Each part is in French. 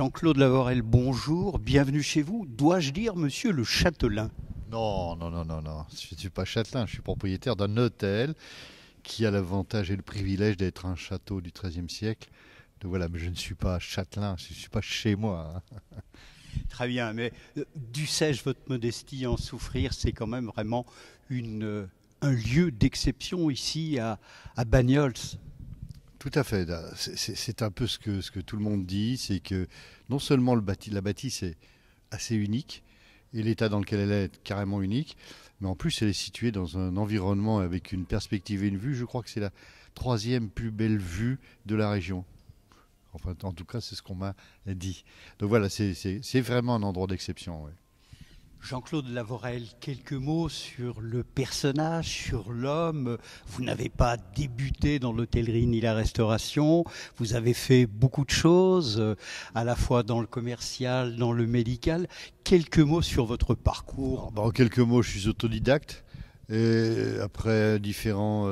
Jean-Claude Lavorel, bonjour, bienvenue chez vous. Dois-je dire monsieur le châtelain? Non, non, non, non, non. Je ne suis pas châtelain, je suis propriétaire d'un hôtel qui a l'avantage et le privilège d'être un château du XIIIe siècle. Donc voilà, mais je ne suis pas châtelain, je ne suis pas chez moi, hein. Très bien, mais dussé-je votre modestie en souffrir, c'est quand même vraiment un lieu d'exception ici à Bagnols. Tout à fait. C'est un peu ce que tout le monde dit, c'est que non seulement la bâtisse est assez unique, et l'état dans lequel elle est carrément unique, mais en plus elle est située dans un environnement avec une perspective et une vue. Je crois que c'est la troisième plus belle vue de la région. Enfin, en tout cas, c'est ce qu'on m'a dit. Donc voilà, c'est vraiment un endroit d'exception. Ouais. Jean-Claude Lavorel, quelques mots sur le personnage, sur l'homme. Vous n'avez pas débuté dans l'hôtellerie ni la restauration. Vous avez fait beaucoup de choses, à la fois dans le commercial, dans le médical. Quelques mots sur votre parcours. Alors, en quelques mots, je suis autodidacte. Et après différents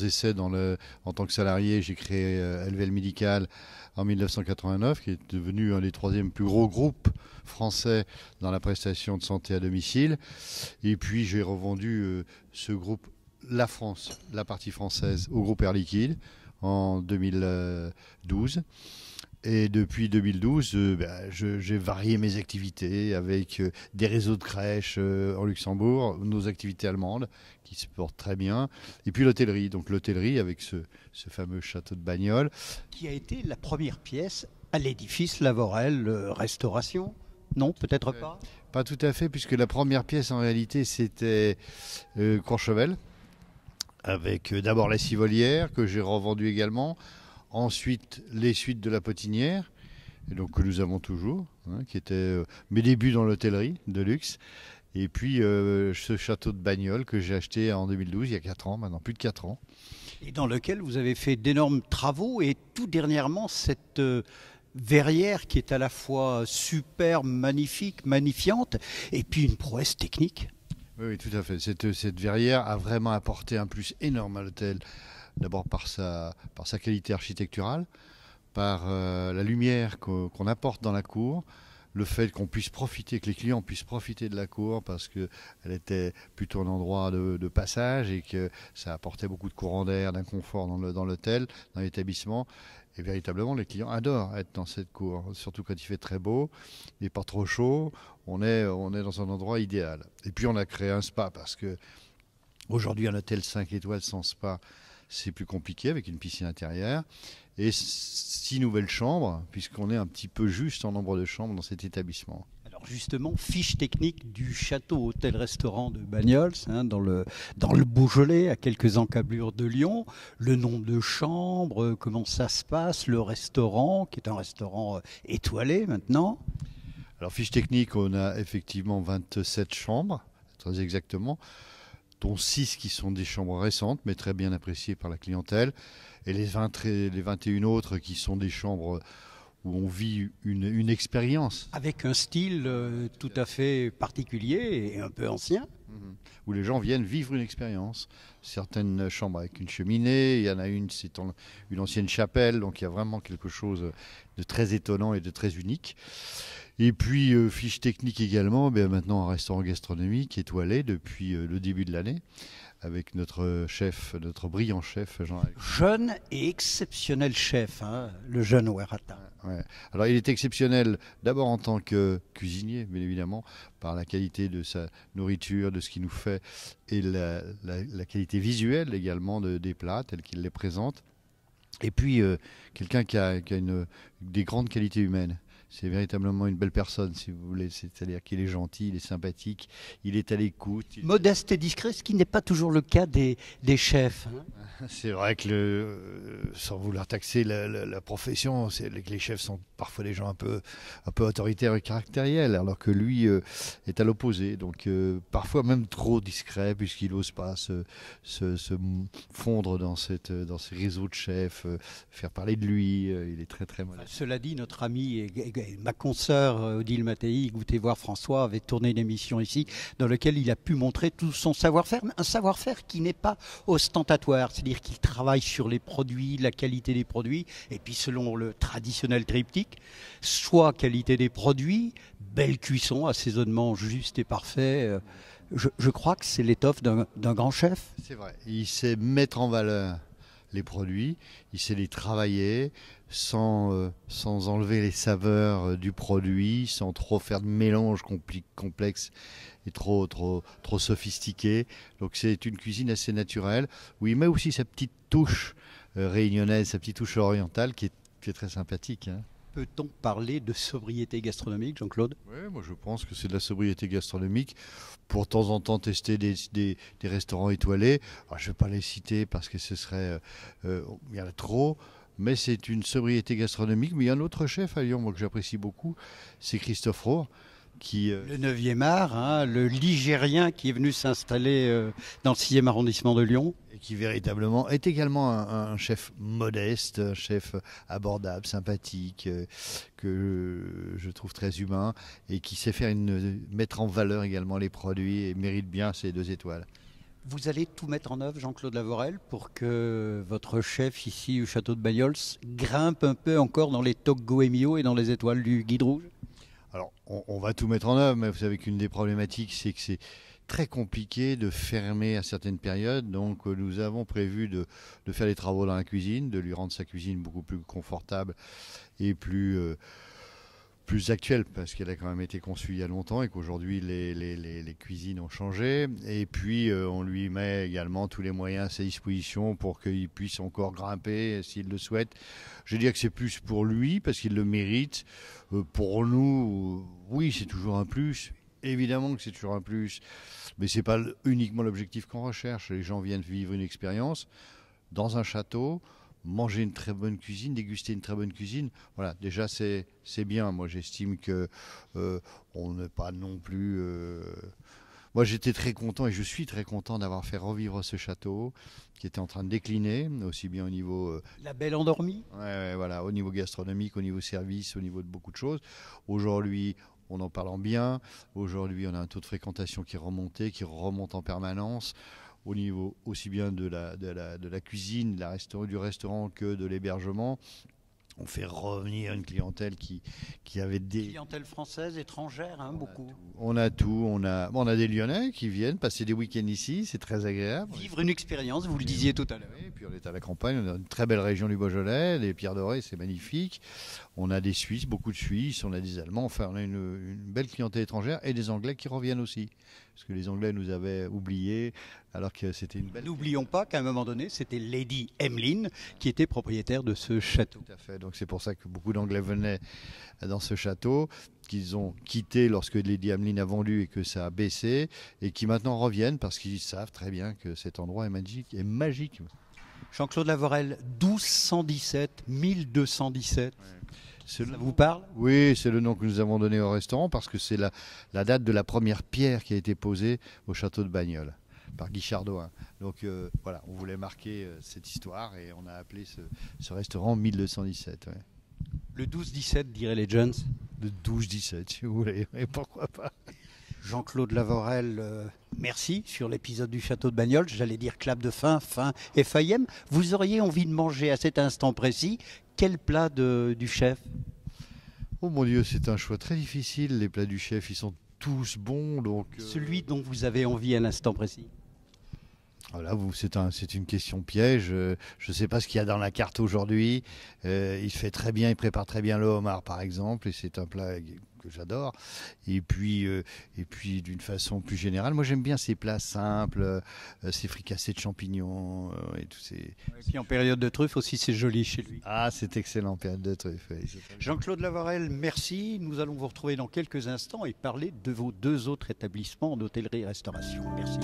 essais en tant que salarié, j'ai créé LVL Médical en 1989, qui est devenu un des troisièmes plus gros groupes français dans la prestation de santé à domicile. Et puis j'ai revendu ce groupe, la France, la partie française, au groupe Air Liquide en 2012. Et depuis 2012, j'ai varié mes activités avec des réseaux de crèches en Luxembourg, nos activités allemandes qui se portent très bien, et puis l'hôtellerie. Donc l'hôtellerie avec ce fameux château de Bagnols. Qui a été la première pièce à l'édifice Lavorel Restauration? Non, peut-être pas. Pas tout à fait, puisque la première pièce en réalité c'était Courchevel, avec d'abord la Civolière que j'ai revendue également. Ensuite, les suites de la Potinière, et donc, que nous avons toujours, hein, qui était mes débuts dans l'hôtellerie de luxe. Et puis, ce château de Bagnols que j'ai acheté en 2012, il y a 4 ans, maintenant plus de 4 ans. Et dans lequel vous avez fait d'énormes travaux et tout dernièrement cette verrière qui est à la fois superbe, magnifique, magnifiante et puis une prouesse technique. Oui, oui, tout à fait. Cette verrière a vraiment apporté un plus énorme à l'hôtel. D'abord par sa qualité architecturale, par la lumière qu'on apporte dans la cour, le fait qu'on puisse profiter, que les clients puissent profiter de la cour parce qu'elle était plutôt un endroit de passage et que ça apportait beaucoup de courant d'air, d'inconfort dans l'hôtel, dans l'établissement. Et véritablement, les clients adorent être dans cette cour, surtout quand il fait très beau, il n'est pas trop chaud, on est dans un endroit idéal. Et puis on a créé un spa parce que aujourd'hui un hôtel 5 étoiles sans spa, c'est plus compliqué avec une piscine intérieure. Et 6 nouvelles chambres, puisqu'on est un petit peu juste en nombre de chambres dans cet établissement. Alors justement, fiche technique du château hôtel-restaurant de Bagnols, hein, dans le Beaujolais, à quelques encablures de Lyon. Le nombre de chambres, comment ça se passe, le restaurant, qui est un restaurant étoilé maintenant. Alors fiche technique, on a effectivement 27 chambres, très exactement, dont 6 qui sont des chambres récentes, mais très bien appréciées par la clientèle, et les 21 autres qui sont des chambres où on vit une expérience. Avec un style tout à fait particulier et un peu ancien. Où les gens viennent vivre une expérience. Certaines chambres avec une cheminée, il y en a une, c'est une ancienne chapelle, donc il y a vraiment quelque chose de très étonnant et de très unique. Et puis, fiche technique également, maintenant un restaurant gastronomique étoilé depuis le début de l'année, avec notre chef, notre brillant chef, Jean-Alexandre. Jeune et exceptionnel chef, hein, le jeune Ouerata. Ouais. Alors il est exceptionnel d'abord en tant que cuisinier, bien évidemment, par la qualité de sa nourriture, de ce qu'il nous fait, et la qualité visuelle également des plats tels qu'il les présente. Et puis quelqu'un qui a des grandes qualités humaines. c'est véritablement une belle personne, si vous voulez. C'est-à-dire qu'il est gentil, il est sympathique, il est à l'écoute. Modeste et discret, ce qui n'est pas toujours le cas des chefs. Hein. C'est vrai que, sans vouloir taxer la profession, c'est que les chefs sont parfois des gens un peu autoritaires et caractériels, alors que lui est à l'opposé. Donc parfois même trop discret, puisqu'il n'ose pas se fondre dans ces réseaux de chefs, faire parler de lui. Il est très très modeste. Cela dit, notre ami et ma consoeur Odile Mattei, Goûtez voir François, avait tourné une émission ici dans laquelle il a pu montrer tout son savoir-faire, mais un savoir-faire qui n'est pas ostentatoire, c'est-à-dire qu'il travaille sur les produits, la qualité des produits, et puis selon le traditionnel triptyque, soit qualité des produits, belle cuisson, assaisonnement juste et parfait. Je crois que c'est l'étoffe d'un grand chef. C'est vrai, il sait mettre en valeur les produits, il sait les travailler sans enlever les saveurs du produit, sans trop faire de mélange complexe et trop sophistiqué. Donc c'est une cuisine assez naturelle, où il met aussi sa petite touche réunionnaise, sa petite touche orientale qui est très sympathique. Hein. Peut-on parler de sobriété gastronomique, Jean-Claude ? Oui, moi je pense que c'est de la sobriété gastronomique. Pour de temps en temps tester des restaurants étoilés. Alors, je ne vais pas les citer parce que ce serait... il y en a trop. Mais c'est une sobriété gastronomique. Mais il y a un autre chef à Lyon, moi, que j'apprécie beaucoup. C'est Christophe Rohr. Le 9e art, hein, le Ligérien qui est venu s'installer dans le 6e arrondissement de Lyon. Et qui véritablement est également un chef modeste, un chef abordable, sympathique, que je trouve très humain et qui sait mettre en valeur également les produits et mérite bien ses 2 étoiles. Vous allez tout mettre en œuvre, Jean-Claude Lavorel, pour que votre chef ici au château de Bagnols grimpe un peu encore dans les toques Goemio et dans les étoiles du Guide Rouge ? Alors, on va tout mettre en œuvre, mais vous savez qu'une des problématiques, c'est que c'est très compliqué de fermer à certaines périodes. Donc, nous avons prévu de faire des travaux dans la cuisine, de lui rendre sa cuisine beaucoup plus confortable et plus actuelle, parce qu'elle a quand même été conçue il y a longtemps et qu'aujourd'hui, les cuisines ont changé. Et puis, on lui met également tous les moyens à sa disposition pour qu'il puisse encore grimper s'il le souhaite. Je veux dire que c'est plus pour lui, parce qu'il le mérite. Pour nous, oui, c'est toujours un plus. Évidemment que c'est toujours un plus, mais ce n'est pas uniquement l'objectif qu'on recherche. Les gens viennent vivre une expérience dans un château, manger une très bonne cuisine, déguster une très bonne cuisine. Voilà, déjà c'est bien. Moi j'estime que on n'est pas non plus... Moi j'étais très content et je suis très content d'avoir fait revivre ce château qui était en train de décliner, aussi bien au niveau... La Belle Endormie ? Ouais, voilà, au niveau gastronomique, au niveau service, au niveau de beaucoup de choses. Aujourd'hui, on en parle en bien. Aujourd'hui, on a un taux de fréquentation qui remonte en permanence, au niveau aussi bien de la cuisine, du restaurant que de l'hébergement. On fait revenir une clientèle qui avait des... Clientèle française, étrangère, hein, beaucoup. On a tout. On a des Lyonnais qui viennent passer des week-ends ici, c'est très agréable. Vivre une expérience, vous le disiez tout à l'heure. Oui, puis on est à la campagne, on a une très belle région du Beaujolais, les Pierres Dorées, c'est magnifique. On a des Suisses, beaucoup de Suisses, on a des Allemands, enfin on a une belle clientèle étrangère et des Anglais qui reviennent aussi. Parce que les Anglais nous avaient oubliés, alors que c'était une belle... N'oublions pas qu'à un moment donné, c'était Lady Emmeline qui était propriétaire de ce château. Tout à fait, donc c'est pour ça que beaucoup d'Anglais venaient dans ce château, qu'ils ont quitté lorsque Lady Emmeline a vendu et que ça a baissé, et qui maintenant reviennent parce qu'ils savent très bien que cet endroit est magique. Jean-Claude Lavorel, 1217, 1217. Ouais. Ça vous parle ? Oui, c'est le nom que nous avons donné au restaurant parce que c'est la date de la première pierre qui a été posée au château de Bagnols par Guy Chardouin. Donc voilà, on voulait marquer cette histoire et on a appelé ce restaurant 1217. Ouais. Le 12-17, diraient les jeunes. Le 12-17, si vous voulez, et pourquoi pas. Jean-Claude Lavorel, merci sur l'épisode du château de Bagnols. J'allais dire clap de fin et feuillem. Vous auriez envie de manger à cet instant précis quel plat du chef ? Oh mon Dieu, c'est un choix très difficile. Les plats du chef, ils sont tous bons. Donc, celui dont vous avez envie à l'instant précis ? Voilà, c'est une question piège. Je ne sais pas ce qu'il y a dans la carte aujourd'hui. Il fait très bien, il prépare très bien le homard, par exemple. Et c'est un plat que j'adore. Et puis d'une façon plus générale, moi j'aime bien ces plats simples, ces fricassés de champignons et tous ces. Et puis en période de truffe aussi, c'est joli chez lui. Ah, c'est excellent, période de truffe. Oui. Jean-Claude Lavarelle, merci. Nous allons vous retrouver dans quelques instants et parler de vos 2 autres établissements d'hôtellerie-restauration. Merci.